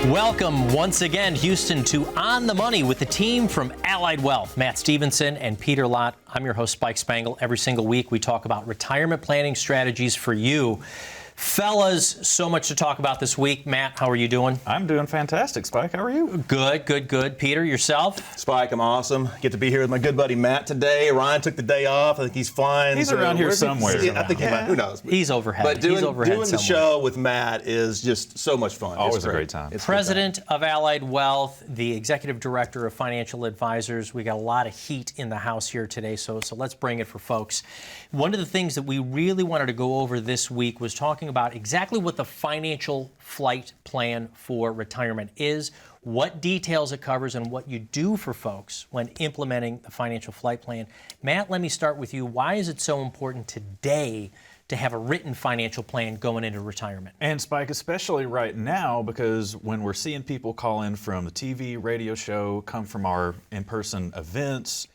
Welcome once again, Houston, to On the Money with the team from Allied Wealth, Matt Stevenson and Peter Lott. I'm your host, Spike Spangle. Every single week, we talk about retirement planning strategies for you. Fellas, so much to talk about this week. Matt, how are you doing? I'm doing fantastic, Spike. How are you? Good, good, good. Peter, yourself? Spike, I'm awesome. Get to be here with my good buddy Matt today. Ryan took the day off. I think he's flying. He's around here somewhere. I think he might. Who knows? He's overhead. But doing somewhere. the show with Matt is just so much fun. Always a great time. President of Allied Wealth, the Executive Director of Financial Advisors. We got a lot of heat in the house here today, so let's bring it for folks. One of the things that we really wanted to go over this week was talking about exactly what the financial flight plan for retirement is, what details it covers, and what you do for folks when implementing the financial flight plan. Matt, let me start with you. Why is it so important today to have a written financial plan going into retirement? And Spike, especially right now, because when we're seeing people call in from the TV, radio show, come from our in-person events,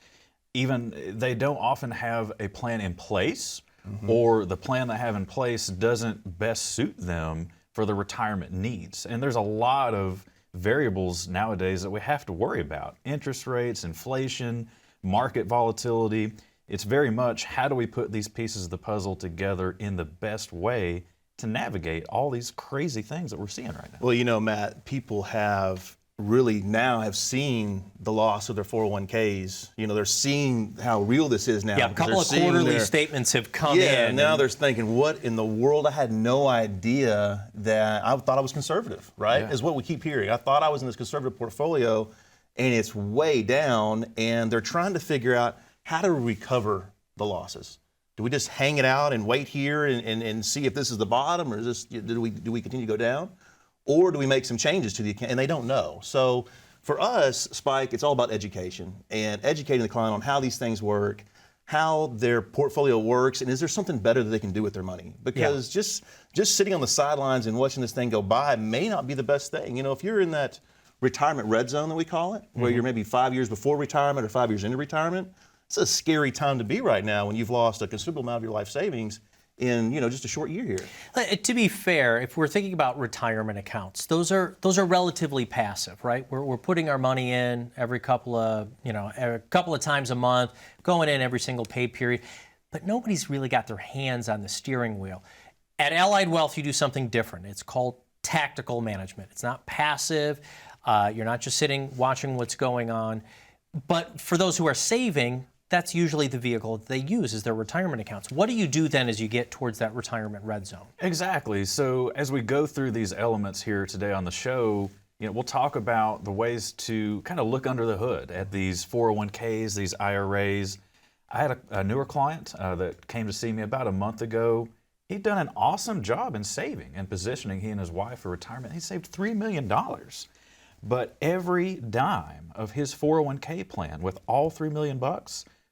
even they don't often have a plan in place, or the plan they have in place doesn't best suit them for the retirement needs. And there's a lot of variables nowadays that we have to worry about. Interest rates, inflation, market volatility. It's very much how do we put these pieces of the puzzle together in the best way to navigate all these crazy things that we're seeing right now. Well, you know, Matt, people have really now have seen the loss of their 401ks. You know, they're seeing how real this is now. Yeah, a couple of quarterly statements have come in. Yeah, now they're thinking, what in the world? I had no idea that I thought I was conservative, right? Yeah. Is what we keep hearing. I thought I was in this conservative portfolio, and it's way down, and they're trying to figure out how to recover the losses. Do we just hang it out and wait here and see if this is the bottom, or is this, do we continue to go down? Or do we make some changes to the account? And they don't know. So for us, Spike, it's all about education and educating the client on how these things work, how their portfolio works, and is there something better that they can do with their money? Because just sitting on the sidelines and watching this thing go by may not be the best thing. You know, if you're in that retirement red zone that we call it, where you're maybe 5 years before retirement or 5 years into retirement, it's a scary time to be right now when you've lost a considerable amount of your life savings in, you know, just a short year here. To be fair, if we're thinking about retirement accounts, those are relatively passive, right? We're putting our money in every couple of times a month, going in every single pay period, but nobody's really got their hands on the steering wheel. At Allied Wealth, you do something different. It's called tactical management. It's not passive. You're not just sitting watching what's going on. But for those who are saving, that's usually the vehicle that they use is their retirement accounts. What do you do then as you get towards that retirement red zone? Exactly. So as we go through these elements here today on the show, we'll talk about the ways to kind of look under the hood at these 401ks, these IRAs. I had a newer client that came to see me about a month ago. He'd done an awesome job in saving and positioning he and his wife for retirement. He saved $3 million. But every dime of his 401k plan with all $3 million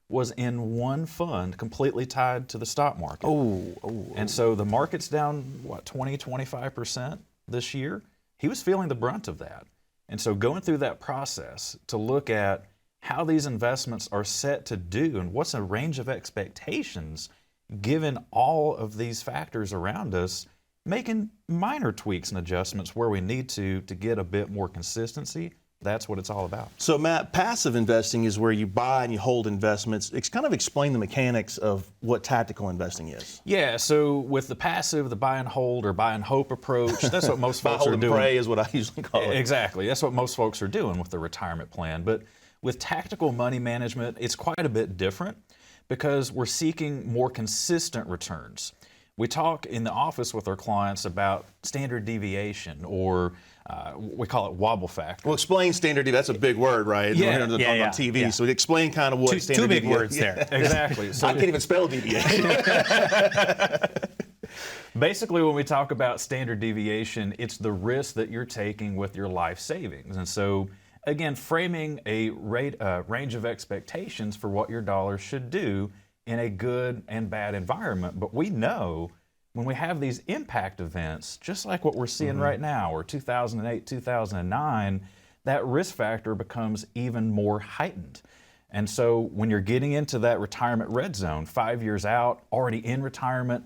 was in one fund completely tied to the stock market. And so the market's down, 20-25% this year? He was feeling the brunt of that. And so going through that process to look at how these investments are set to do and what's a range of expectations given all of these factors around us, making minor tweaks and adjustments where we need to get a bit more consistency. That's what it's all about. So Matt, passive investing is where you buy and you hold investments. Kind of explain the mechanics of what tactical investing is. Yeah, so with the passive, the buy and hold or buy and hope approach, that's what most folks are doing. Buy, hold, and pray is what I usually call it. Exactly, that's what most folks are doing with the retirement plan. But with tactical money management, it's quite a bit different because we're seeking more consistent returns. We talk in the office with our clients about standard deviation, or we call it wobble factor. Well, explain standard deviation. That's a big word, right? Yeah, on TV. Yeah. So explain kind of what two standard big deviation. words there. Exactly. So I can't even spell deviation. Basically, when we talk about standard deviation, it's the risk that you're taking with your life savings. And so, again, framing a range of expectations for what your dollars should do in a good and bad environment. But we know when we have these impact events, just like what we're seeing right now, or 2008, 2009, that risk factor becomes even more heightened. And so when you're getting into that retirement red zone, 5 years out, already in retirement,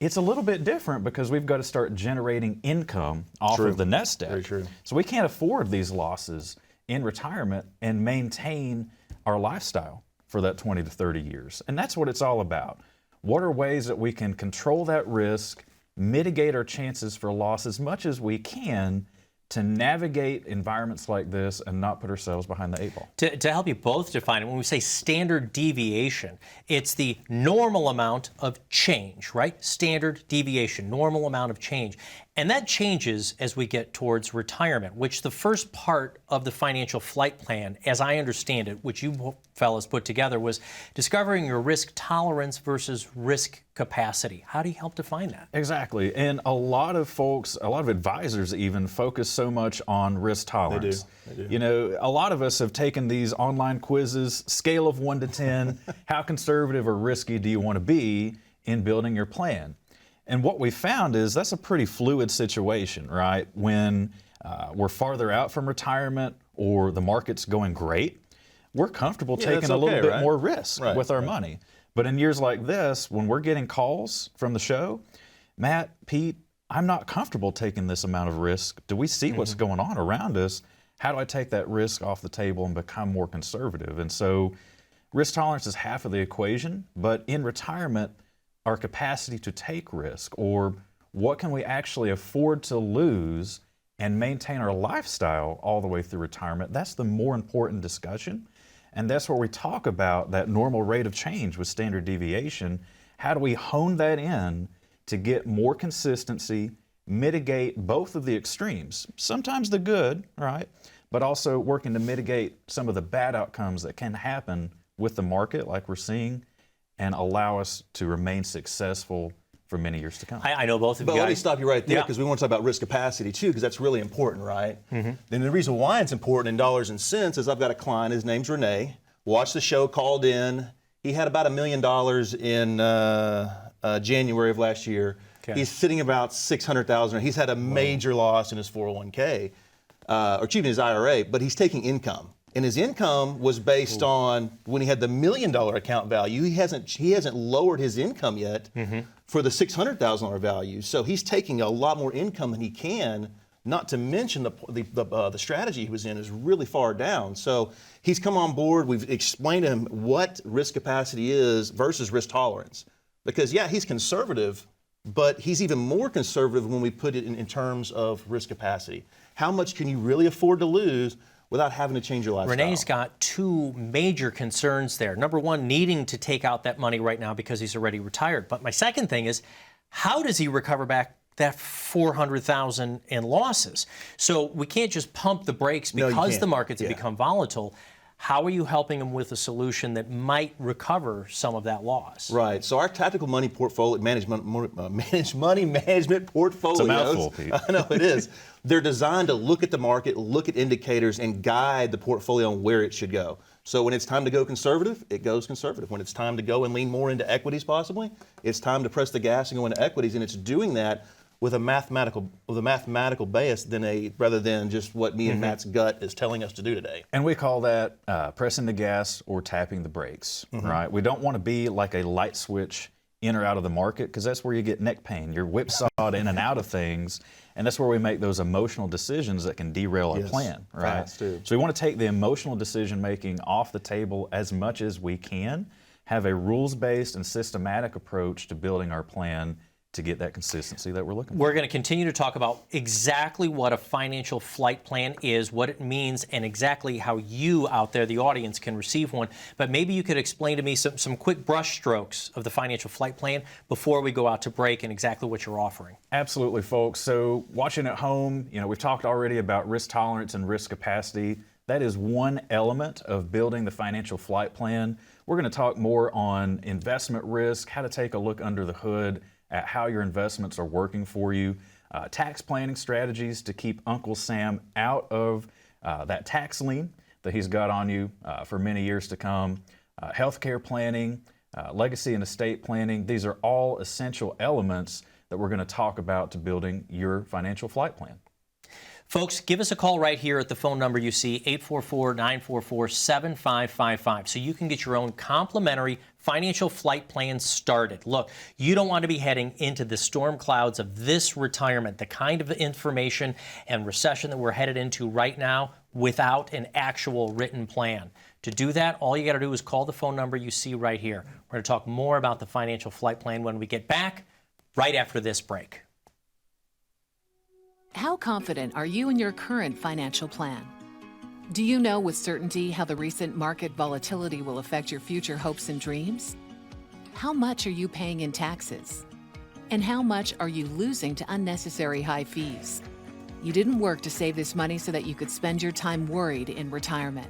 It's a little bit different because we've got to start generating income off True. of the nest egg. Very true. So we can't afford these losses in retirement and maintain our lifestyle for that 20 to 30 years. And that's what it's all about. What are ways that we can control that risk, mitigate our chances for loss as much as we can to navigate environments like this and not put ourselves behind the eight ball? To help you both define it, when we say standard deviation, it's the normal amount of change, right? Standard deviation, normal amount of change. And that changes as we get towards retirement, which the first part of the financial flight plan, as I understand it, which you fellas put together, was discovering your risk tolerance versus risk capacity. How do you help define that? Exactly. And a lot of folks, a lot of advisors even focus so much on risk tolerance. They do. You know, a lot of us have taken these online quizzes, scale of 1 to 10, how conservative or risky do you want to be in building your plan? And what we found is that's a pretty fluid situation, right? When we're farther out from retirement or the market's going great, we're comfortable taking that's a little okay, bit right? more risk Right, with our money. But in years like this, when we're getting calls from the show, Matt, Pete, I'm not comfortable taking this amount of risk. Do we see what's going on around us? How do I take that risk off the table and become more conservative? And so risk tolerance is half of the equation, but in retirement, our capacity to take risk, or what can we actually afford to lose and maintain our lifestyle all the way through retirement, that's the more important discussion. And that's where we talk about that normal rate of change with standard deviation. How do we hone that in to get more consistency, mitigate both of the extremes, sometimes the good, right, but also working to mitigate some of the bad outcomes that can happen with the market like we're seeing, and allow us to remain successful for many years to come. I know both of But you guys. let me stop you right there Yeah. because we want to talk about risk capacity too, because that's really important, right? Then the reason why it's important in dollars and cents is I've got a client, his name's Renee, watched the show, called in. He had about $1 million in January of last year. Okay. He's sitting about $600,000. He's had a major loss in his 401k, or excuse me, his IRA, but he's taking income. And his income was based on when he had the $1 million account value. He hasn't lowered his income yet for the $600,000 value. So he's taking a lot more income than he can. Not to mention the strategy he was in is really far down. So he's come on board. We've explained to him what risk capacity is versus risk tolerance. Because yeah, he's conservative, but he's even more conservative when we put it in terms of risk capacity. How much can you really afford to lose without having to change your lifestyle? Renee's got two major concerns there. Number one, needing to take out that money right now because he's already retired. But my second thing is, how does he recover back that $400,000 in losses? So we can't just pump the brakes No, you because can't. the markets have Yeah. become volatile. How are you helping him with a solution that might recover some of that loss? Right. So our tactical money portfolio money management portfolios. It's a mouthful, Pete. I know it is. They're designed to look at the market, look at indicators, and guide the portfolio on where it should go. So when it's time to go conservative, it goes conservative. When it's time to go and lean more into equities, possibly, it's time to press the gas and go into equities, and it's doing that with a mathematical base rather than just what me and Matt's gut is telling us to do today. And we call that pressing the gas or tapping the brakes, right? We don't want to be like a light switch in or out of the market, because that's where you get neck pain. You're whipsawed in and out of things, and that's where we make those emotional decisions that can derail our plan, right? Fast, too. So we want to take the emotional decision making off the table as much as we can, have a rules-based and systematic approach to building our plan to get that consistency that we're looking for. We're going to continue to talk about exactly what a financial flight plan is, what it means, and exactly how you out there, the audience, can receive one. But maybe you could explain to me some quick brush strokes of the financial flight plan before we go out to break and exactly what you're offering. Absolutely, folks. So watching at home, we've talked already about risk tolerance and risk capacity. That is one element of building the financial flight plan. We're going to talk more on investment risk, how to take a look under the hood at how your investments are working for you, tax planning strategies to keep Uncle Sam out of that tax lien that he's got on you for many years to come, healthcare planning, legacy and estate planning. These are all essential elements that we're going to talk about to building your financial flight plan. Folks, give us a call right here at the phone number you see, 844-944-7555, so you can get your own complimentary financial flight plan started. Look, you don't want to be heading into the storm clouds of this retirement, the kind of information and recession that we're headed into right now, without an actual written plan. To do that, all you got to do is call the phone number you see right here. We're going to talk more about the financial flight plan when we get back, right after this break. How confident are you in your current financial plan? Do you know with certainty how the recent market volatility will affect your future hopes and dreams? How much are you paying in taxes? And how much are you losing to unnecessary high fees? You didn't work to save this money so that you could spend your time worried in retirement.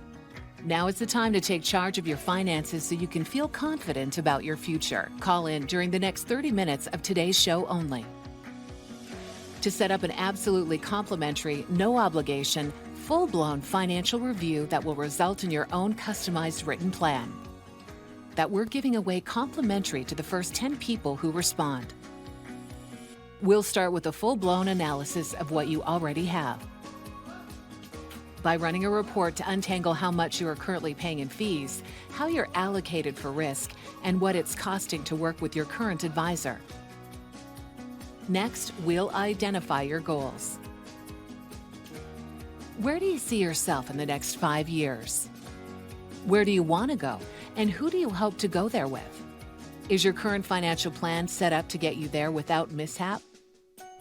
Now is the time to take charge of your finances so you can feel confident about your future. Call in during the next 30 minutes of today's show only to set up an absolutely complimentary, no obligation, full-blown financial review that will result in your own customized written plan that we're giving away complimentary to the first 10 people who respond. We'll start with a full-blown analysis of what you already have by running a report to untangle how much you are currently paying in fees, how you're allocated for risk, and what it's costing to work with your current advisor. Next, we'll identify your goals. Where do you see yourself in the next 5 years? Where do you want to go, and who do you hope to go there with? Is your current financial plan set up to get you there without mishap?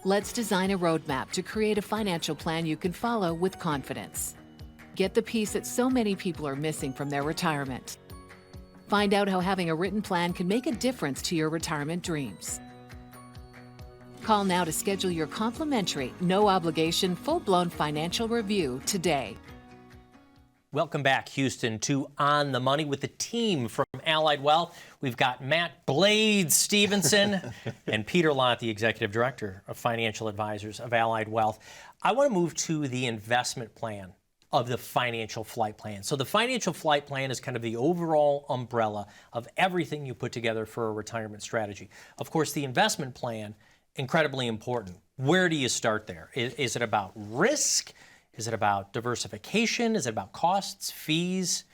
Let's design a roadmap to create a financial plan you can follow with confidence. Get the piece that so many people are missing from their retirement. Find out how having a written plan can make a difference to your retirement dreams. Call now to schedule your complimentary, no-obligation, full-blown financial review today. Welcome back, Houston, to On the Money with the team from Allied Wealth. We've got Matt Blades Stevenson and Peter Lott, the Executive Director of Financial Advisors of Allied Wealth. I want to move to the investment plan of the financial flight plan. So the financial flight plan is kind of the overall umbrella of everything you put together for a retirement strategy. Of course, the investment plan, incredibly important. Where do you start there? Is it about risk? Is it about diversification? Is it about costs, fees,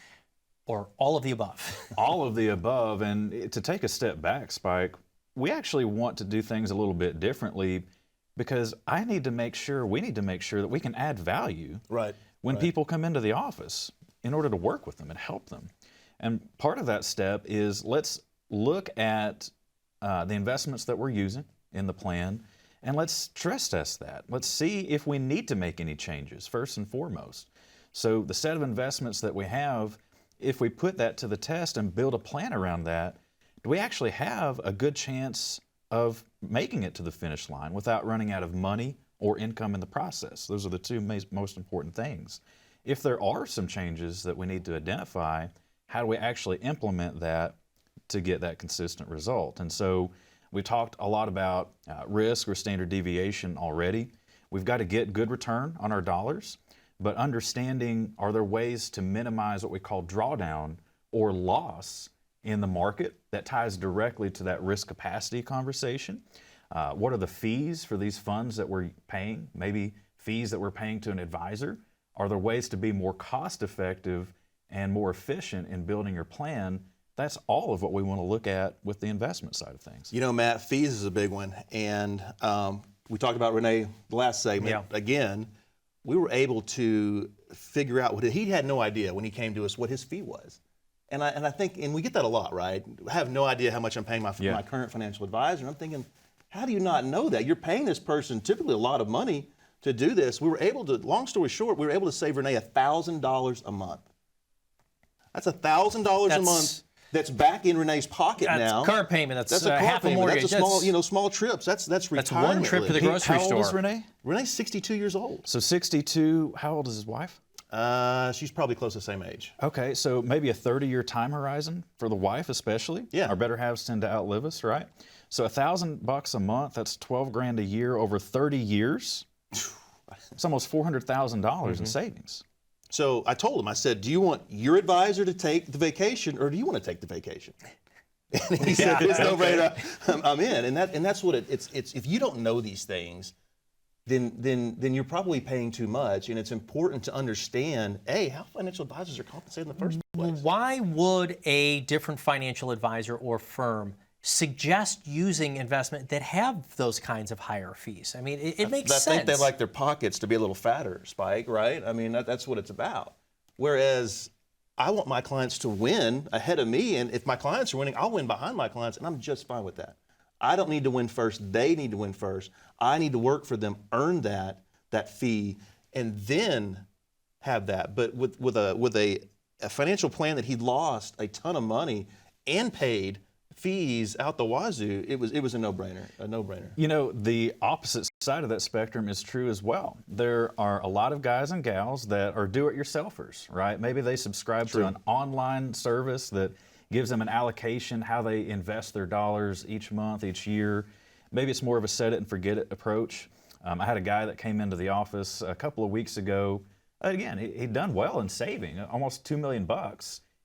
or all of the above? All of the above. And to take a step back, Spike, we actually want to do things a little bit differently because we need to make sure that we can add value when people come into the office in order to work with them and help them. And part of that step is let's look at the investments that we're using in the plan, and let's stress test that. Let's see if we need to make any changes, first and foremost. So the set of investments that we have, if we put that to the test and build a plan around that, do we actually have a good chance of making it to the finish line without running out of money or income in the process? Those are the two most important things. If there are some changes that we need to identify, how do we actually implement that to get that consistent result? And so we talked a lot about risk or standard deviation already. We've got to get good return on our dollars, but understanding, are there ways to minimize what we call drawdown or loss in the market that ties directly to that risk capacity conversation? What are the fees for these funds that we're paying? Maybe fees that we're paying to an advisor? Are there ways to be more cost effective and more efficient in building your plan? That's all of what we want to look at with the investment side of things. You know, Matt, fees is a big one. And we talked about Renee the last segment. Yeah. Again, we were able to figure out he had no idea when he came to us what his fee was. And I think, and we get that a lot, right? I have no idea how much I'm paying my current financial advisor. And I'm thinking, how do you not know that? You're paying this person typically a lot of money to do this. We were able to, long story short, we were able to save Renee $1,000 a month. That's $1,000 a month. That's back in Renee's pocket now. That's car payment. That's a car half payment. a mortgage. That's a small trips. That's retirement. That's one trip to the grocery store. How old is Renee? Renee's 62 years old. So 62. How old is his wife? She's probably close to the same age. Okay, so maybe a 30-year time horizon for the wife, especially. Yeah. Our better halves tend to outlive us, right? So $1,000 a month. That's $12,000 a year over 30 years. It's almost $400,000 in savings. So I told him, I said, do you want your advisor to take the vacation or do you want to take the vacation? And he said, it's no brainer, I'm in. And that's what it's if you don't know these things, then you're probably paying too much. And it's important to understand, A, how financial advisors are compensated in the first place. Why would a different financial advisor or firm suggest using investment that have those kinds of higher fees? I mean, it makes sense. I think they like their pockets to be a little fatter, Spike, right? I mean, that's what it's about. Whereas I want my clients to win ahead of me, and if my clients are winning, I'll win behind my clients, and I'm just fine with that. I don't need to win first. They need to win first. I need to work for them, earn that fee, and then have that. But with a financial plan that he lost a ton of money and paid fees out the wazoo, it was a no-brainer. You know, the opposite side of that spectrum is true as well. There are a lot of guys and gals that are do-it-yourselfers, right? Maybe they subscribe to an online service that gives them an allocation, how they invest their dollars each month, each year. Maybe it's more of a set-it-and-forget-it approach. I had a guy that came into the office a couple of weeks ago. Again, he'd done well in saving, almost $2 million,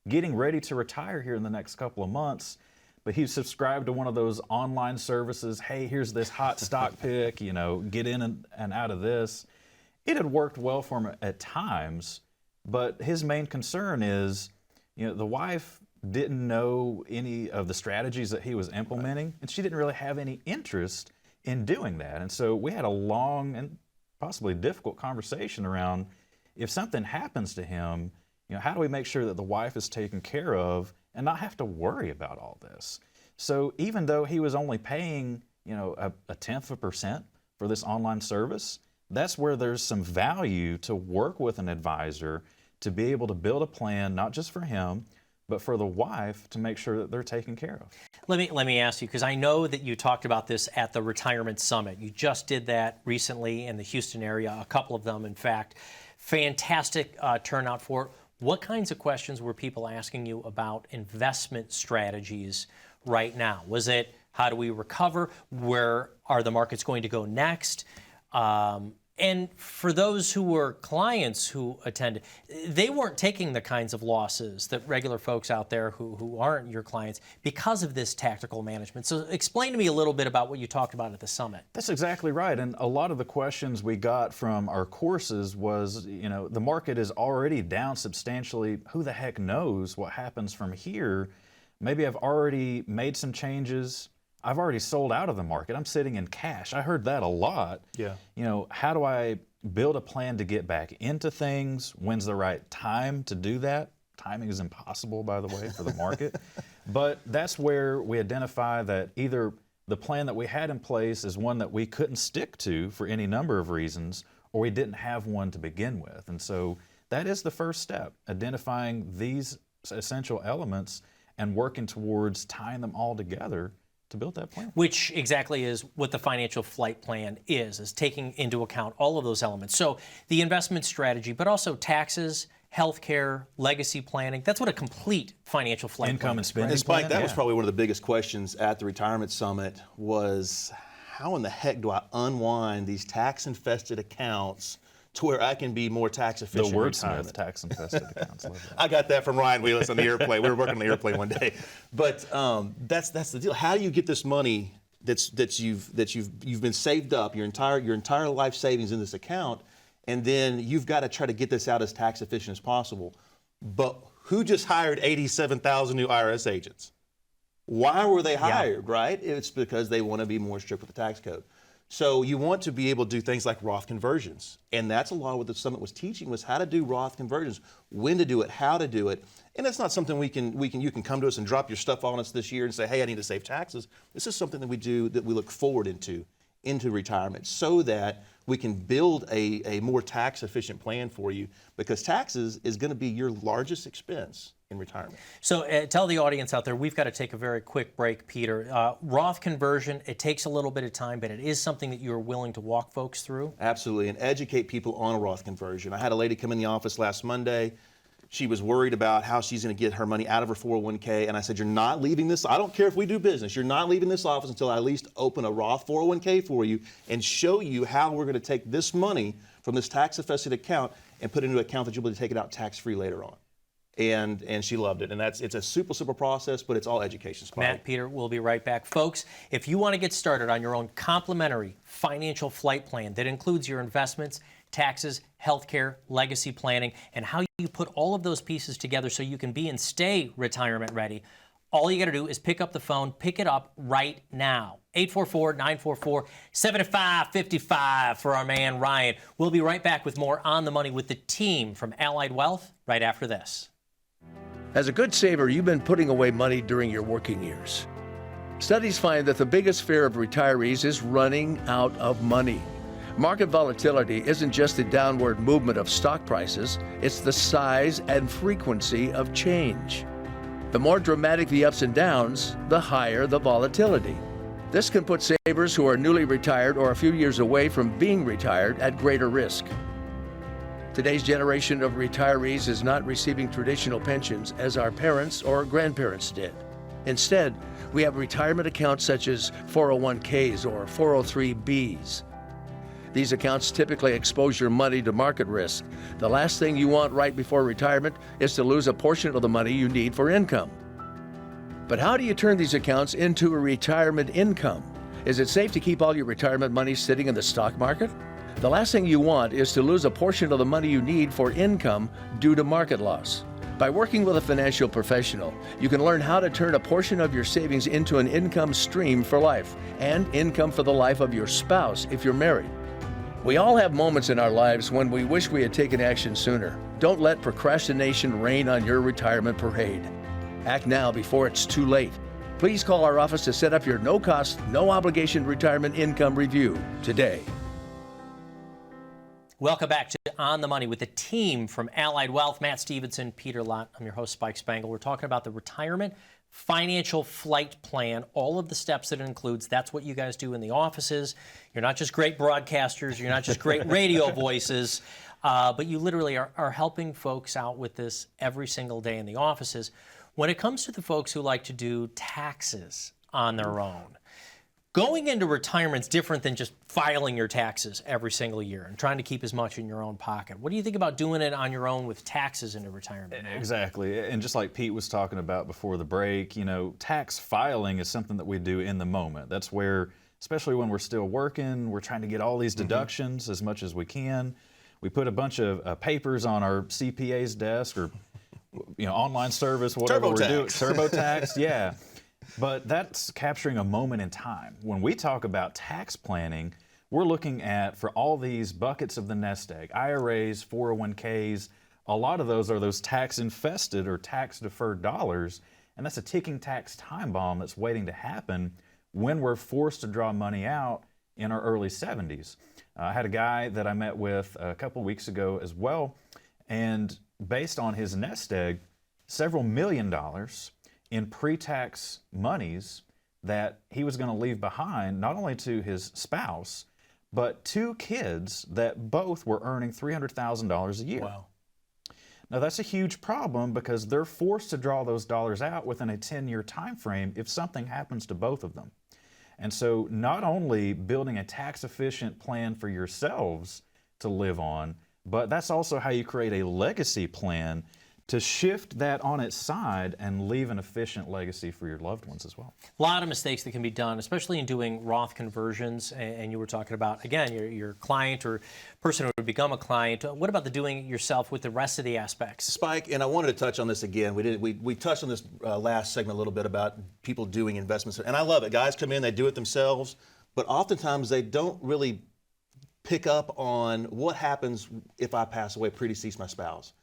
getting ready to retire here in the next couple of months. But he subscribed to one of those online services. Hey, here's this hot stock pick, get in and out of this. It had worked well for him at times, but his main concern is, the wife didn't know any of the strategies that he was implementing, and she didn't really have any interest in doing that. And so we had a long and possibly difficult conversation around, if something happens to him, how do we make sure that the wife is taken care of and not have to worry about all this? So even though he was only paying, a 1/10% for this online service, that's where there's some value to work with an advisor to be able to build a plan, not just for him, but for the wife, to make sure that they're taken care of. Let me ask you, because I know that you talked about this at the Retirement Summit. You just did that recently in the Houston area, a couple of them, in fact. Fantastic turnout for it. What kinds of questions were people asking you about investment strategies right now? Was it, how do we recover? Where are the markets going to go next? And for those who were clients who attended, they weren't taking the kinds of losses that regular folks out there who aren't your clients because of this tactical management. So explain to me a little bit about what you talked about at the summit. That's exactly right. And a lot of the questions we got from our courses was, the market is already down substantially. Who the heck knows what happens from here? Maybe I've already made some changes. I've already sold out of the market. I'm sitting in cash. I heard that a lot. Yeah. How do I build a plan to get back into things? When's the right time to do that? Timing is impossible, by the way, for the market. But that's where we identify that either the plan that we had in place is one that we couldn't stick to for any number of reasons, or we didn't have one to begin with. And so that is the first step, identifying these essential elements and working towards tying them all together to build that plan. Which exactly is what the financial flight plan is taking into account all of those elements. So the investment strategy, but also taxes, healthcare, legacy planning. That's what a complete financial flight plan is. Income and spending. And Spike, plan? that was probably one of the biggest questions at the Retirement Summit was, how in the heck do I unwind these tax-infested accounts to where I can be more tax efficient? The wordsmith, tax-infested accounts. Love that. I got that from Ryan Wheelis on the airplane. We were working on the airplane one day. But that's the deal. How do you get this money that you've been saved up, your entire life savings in this account, and then you've got to try to get this out as tax efficient as possible? But who just hired 87,000 new IRS agents? Why were they hired, right? It's because they want to be more strict with the tax code. So you want to be able to do things like Roth conversions. And that's a lot of what the summit was teaching, was how to do Roth conversions, when to do it, how to do it. And it's not something you can come to us and drop your stuff on us this year and say, hey, I need to save taxes. This is something that we do, that we look forward into retirement, so that we can build a more tax efficient plan for you, because taxes is going to be your largest expense in retirement. So tell the audience out there, we've got to take a very quick break, Peter. Roth conversion, it takes a little bit of time, but it is something that you're willing to walk folks through? Absolutely, and educate people on a Roth conversion. I had a lady come in the office last Monday. She was worried about how she's going to get her money out of her 401k, and I said, you're not leaving this. I don't care if we do business. You're not leaving this office until I at least open a Roth 401k for you and show you how we're going to take this money from this tax-affected account and put it into an account that you'll be able to take it out tax-free later on. and she loved it. And it's a super process, but it's all education. Spike. Matt, Peter, we'll be right back. Folks, if you want to get started on your own complimentary financial flight plan that includes your investments, taxes, healthcare, legacy planning, and how you put all of those pieces together so you can be and stay retirement ready, all you got to do is pick up the phone, pick it up right now. 844-944-7555 for our man Ryan. We'll be right back with more On the Money with the team from Allied Wealth right after this. As a good saver, you've been putting away money during your working years. Studies find that the biggest fear of retirees is running out of money. Market volatility isn't just the downward movement of stock prices, it's the size and frequency of change. The more dramatic the ups and downs, the higher the volatility. This can put savers who are newly retired or a few years away from being retired at greater risk. Today's generation of retirees is not receiving traditional pensions as our parents or grandparents did. Instead, we have retirement accounts such as 401ks or 403bs. These accounts typically expose your money to market risk. The last thing you want right before retirement is to lose a portion of the money you need for income. But how do you turn these accounts into a retirement income? Is it safe to keep all your retirement money sitting in the stock market? The last thing you want is to lose a portion of the money you need for income due to market loss. By working with a financial professional, you can learn how to turn a portion of your savings into an income stream for life and income for the life of your spouse if you're married. We all have moments in our lives when we wish we had taken action sooner. Don't let procrastination reign on your retirement parade. Act now before it's too late. Please call our office to set up your no-cost, no-obligation retirement income review today. Welcome back to On the Money with the team from Allied Wealth. Matt Stevenson, Peter Lott. I'm your host, Spike Spangle. We're talking about the retirement financial flight plan, all of the steps that it includes. That's what you guys do in the offices. You're not just great broadcasters. You're not just great radio voices, but you literally are helping folks out with this every single day in the offices. When it comes to the folks who like to do taxes on their own, going into retirement is different than just filing your taxes every single year and trying to keep as much in your own pocket. What do you think about doing it on your own with taxes into retirement? Exactly. And just like Pete was talking about before the break, tax filing is something that we do in the moment. That's where, especially when we're still working, we're trying to get all these deductions as much as we can. We put a bunch of papers on our CPA's desk or online service, whatever we're doing. TurboTax, yeah. But that's capturing a moment in time. When we talk about tax planning, we're looking at, for all these buckets of the nest egg, IRAs, 401ks, a lot of those are those tax-infested or tax-deferred dollars, and that's a ticking tax time bomb that's waiting to happen when we're forced to draw money out in our early 70s. I had a guy that I met with a couple weeks ago as well, and based on his nest egg, several $million in pre-tax monies that he was going to leave behind, not only to his spouse, but 2 kids that both were earning $300,000 a year. Wow. Now that's a huge problem because they're forced to draw those dollars out within a 10-year time frame if something happens to both of them. And so not only building a tax-efficient plan for yourselves to live on, but that's also how you create a legacy plan to shift that on its side and leave an efficient legacy for your loved ones as well. A lot of mistakes that can be done, especially in doing Roth conversions. And you were talking about, again, your client or person who would become a client. What about the doing it yourself with the rest of the aspects? Spike, and I wanted to touch on this again. We touched on this last segment a little bit about people doing investments. And I love it. Guys come in, they do it themselves, but oftentimes they don't really pick up on what happens if I pass away, predecease my spouse.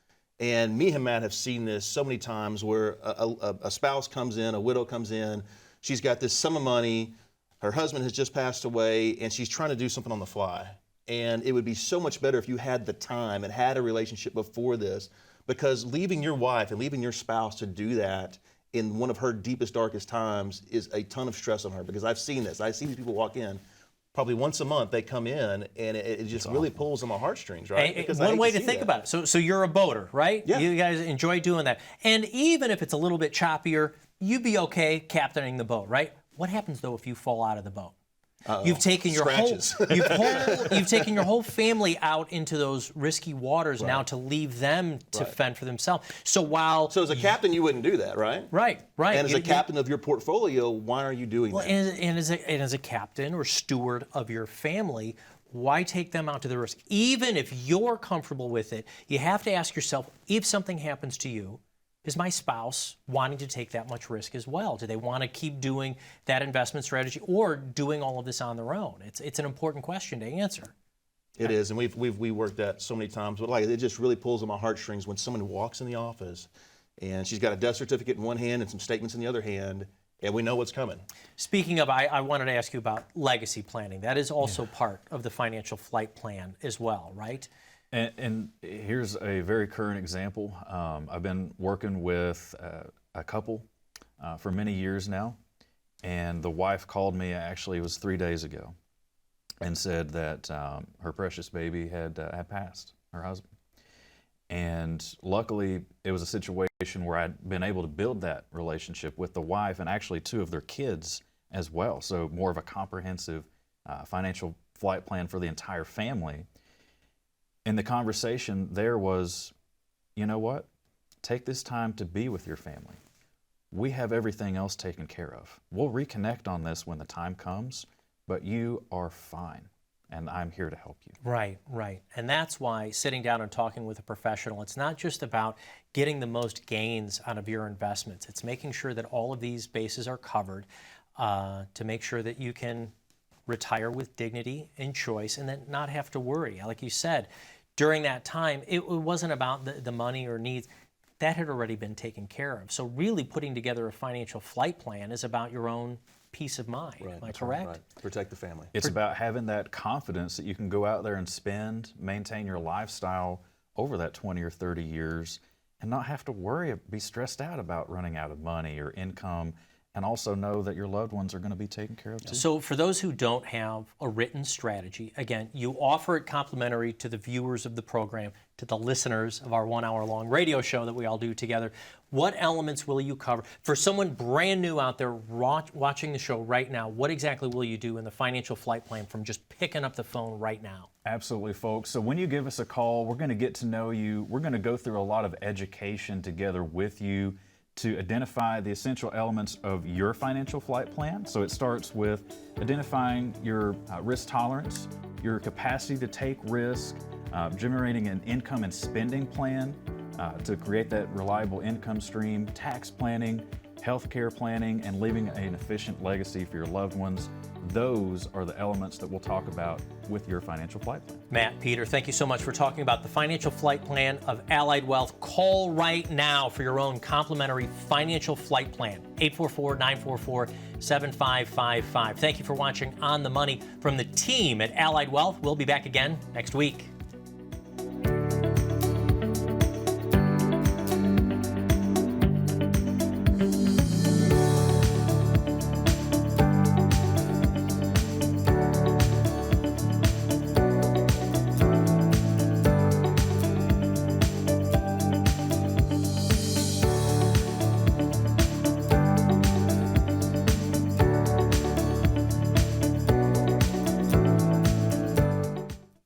And me and Matt have seen this so many times where a spouse comes in, a widow comes in, she's got this sum of money, her husband has just passed away, and she's trying to do something on the fly. And it would be so much better if you had the time and had a relationship before this, because leaving your wife and leaving your spouse to do that in one of her deepest, darkest times is a ton of stress on her, because I've seen this. I see these people walk in. Probably once a month they come in, and it just really pulls on my heartstrings, right? One way to think about it. So you're a boater, right? Yeah. You guys enjoy doing that. And even if it's a little bit choppier, you'd be okay captaining the boat, right? What happens, though, if you fall out of the boat? You've taken your Scratches. you've taken your whole family out into those risky waters now to leave them to fend for themselves. So as a captain, you wouldn't do that, right? right. And as a captain of your portfolio, why are you doing that? And as a captain or steward of your family, why take them out to the risk? Even if you're comfortable with it, you have to ask yourself, if something happens to you, is my spouse wanting to take that much risk as well? Do they want to keep doing that investment strategy or doing all of this on their own? It's an important question to answer. It is, and we worked that so many times, but it just really pulls on my heartstrings when someone walks in the office and she's got a death certificate in one hand and some statements in the other hand, and we know what's coming. Speaking of, I wanted to ask you about legacy planning. That is also part of the financial flight plan as well, right? And here's a very current example. I've been working with a couple for many years now, and the wife called me, actually it was 3 days ago, and said that her precious baby had passed, her husband. And luckily, it was a situation where I'd been able to build that relationship with the wife and actually 2 of their kids as well. So more of a comprehensive financial flight plan for the entire family. And the conversation there was, you know what? Take this time to be with your family. We have everything else taken care of. We'll reconnect on this when the time comes, but you are fine, and I'm here to help you. Right. And that's why sitting down and talking with a professional, it's not just about getting the most gains out of your investments. It's making sure that all of these bases are covered to make sure that you can retire with dignity and choice and then not have to worry. Like you said, during that time, it wasn't about the money or needs. That had already been taken care of. So really putting together a financial flight plan is about your own peace of mind. Am I correct? Right. Protect the family. It's about having that confidence that you can go out there and spend, maintain your lifestyle over that 20 or 30 years and not have to worry, be stressed out about running out of money or income, and also know that your loved ones are going to be taken care of too. So for those who don't have a written strategy, again, you offer it complimentary to the viewers of the program, to the listeners of our 1 hour long radio show that we all do together. What elements will you cover? For someone brand new out there watching the show right now, what exactly will you do in the financial flight plan from just picking up the phone right now? Absolutely, folks. So when you give us a call, we're going to get to know you. We're going to go through a lot of education together with you to identify the essential elements of your financial flight plan. So it starts with identifying your risk tolerance, your capacity to take risk, generating an income and spending plan to create that reliable income stream, tax planning, healthcare planning, and leaving an efficient legacy for your loved ones. Those are the elements that we'll talk about with your financial flight plan. Matt, Peter, thank you so much for talking about the financial flight plan of Allied Wealth. Call right now for your own complimentary financial flight plan, 844-944-7555. Thank you for watching On the Money from the team at Allied Wealth. We'll be back again next week.